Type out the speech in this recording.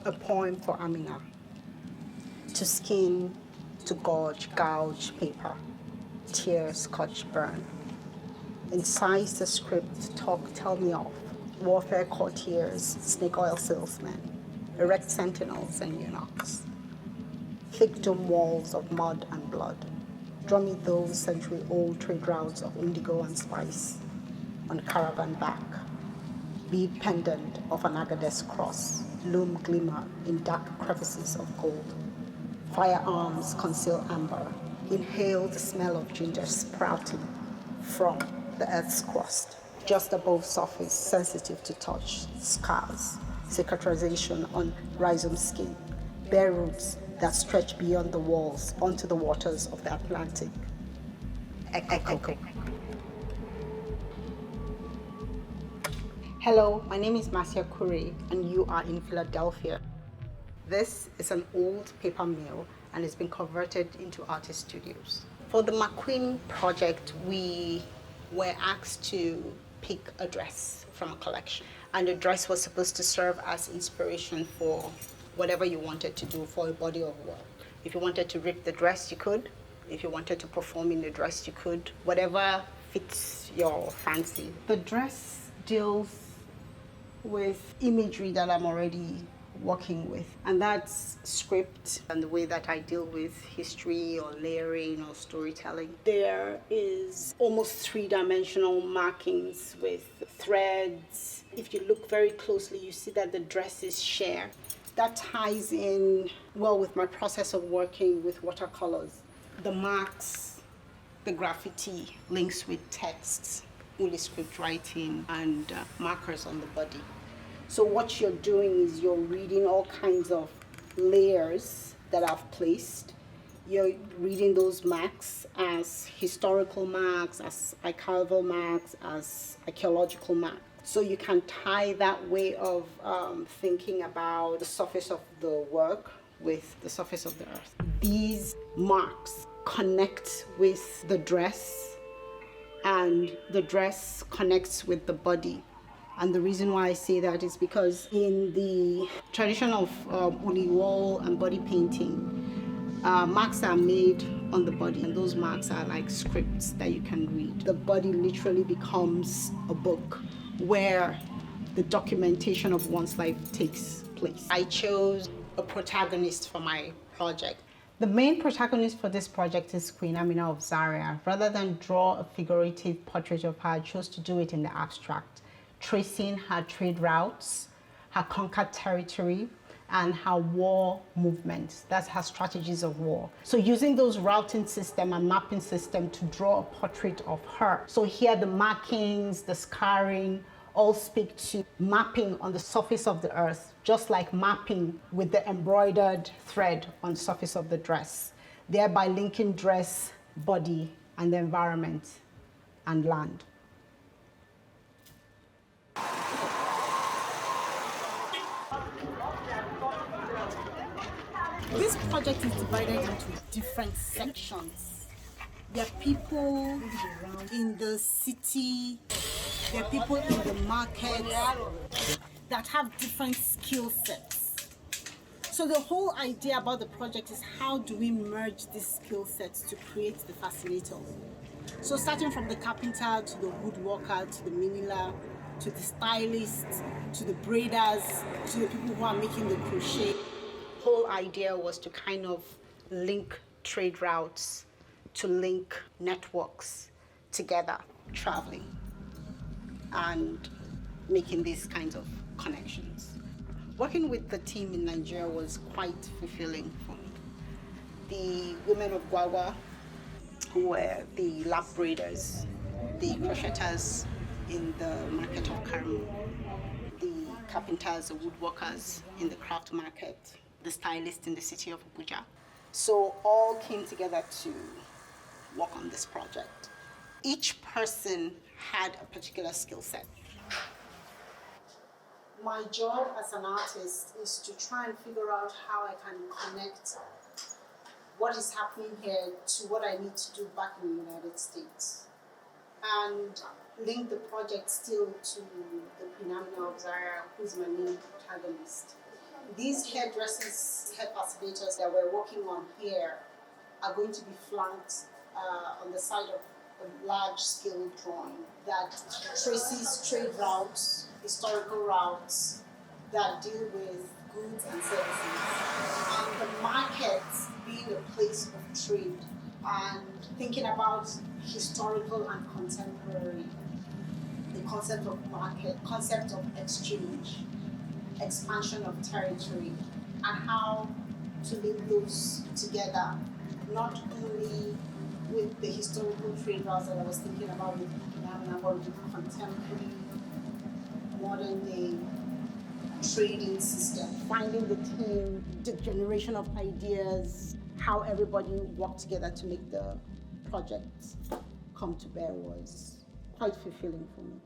A poem for Amina. To skin, to gouge paper, tear, scotch burn. Incise the script, talk, tell me off. Warfare courtiers, snake oil salesmen, erect sentinels and eunuchs. Thick dome walls of mud and blood. Draw me those century-old trade routes of indigo and spice on caravan back. Be pendant of an Agadez cross, loom glimmer in dark crevices of gold. Firearms conceal amber. Inhale the smell of ginger sprouting from the earth's crust. Just above surface, sensitive to touch, scars, cicatrization on rhizome skin, bare roots that stretch beyond the walls onto the waters of the Atlantic. Echo. Hello, my name is MARCIA KURE, and you are in Philadelphia. This is an old paper mill and it's been converted into artist studios. For the McQueen project, we were asked to pick a dress from a collection. And the dress was supposed to serve as inspiration for whatever you wanted to do for a body of work. If you wanted to rip the dress, you could. If you wanted to perform in the dress, you could. Whatever fits your fancy. The dress deals with imagery that I'm already working with, and that's script and the way that I deal with history or layering or storytelling. There is almost three-dimensional markings with threads. If you look very closely, you see that the dress is sheer. That ties in well with my process of working with watercolors. The marks, the graffiti links with texts, only script writing, and markers on the body. So what you're doing is you're reading all kinds of layers that I've placed. You're reading those marks as historical marks, as archival marks, as archaeological marks. So you can tie that way of thinking about the surface of the work with the surface of the earth. These marks connect with the dress, and the dress connects with the body. And the reason why I say that is because in the tradition of uli wall and body painting, marks are made on the body, and those marks are like scripts that you can read. The body literally becomes a book where the documentation of one's life takes place. I chose a protagonist for my project. The main protagonist for this project is Queen Amina of Zaria. Rather than draw a figurative portrait of her, I chose to do it in the abstract, tracing her trade routes, her conquered territory, and her war movements. That's her strategies of war. So using those routing system and mapping system to draw a portrait of her. So here the markings, the scarring, all speak to mapping on the surface of the earth, just like mapping with the embroidered thread on the surface of the dress, thereby linking dress, body, and the environment and land. This project is divided into different sections. There are people in the city, there are people in the market that have different skill sets. So the whole idea about the project is how do we merge these skill sets to create the fascinators? So starting from the carpenter to the woodworker to the miniler to the stylist to the braiders to the people who are making the crochet. Whole idea was to kind of link trade routes, to link networks together, traveling and making these kinds of connections. Working with the team in Nigeria was quite fulfilling for me. The women of Gwawa, who were the lap braiders, the crocheters in the market of Karamu, the carpenters, the woodworkers in the craft market, the stylist in the city of Abuja. So all came together to work on this project. Each person had a particular skill set. My job as an artist is to try and figure out how I can connect what is happening here to what I need to do back in the United States, and link the project still to the Queen Amina of Zaria, who's my main protagonist. These hairdressers, hair facilitators that we're working on here are going to be flanked on the side of a large-scale drawing that traces trade routes, historical routes that deal with goods and services. And the market being a place of trade and thinking about historical and contemporary, the concept of market, concept of exchange, expansion of territory, and how to link those together, not only with the historical trade routes that I was thinking about with Ghana, but with contemporary, modern day trading system. Finding the team, the generation of ideas, how everybody worked together to make the project come to bear was quite fulfilling for me.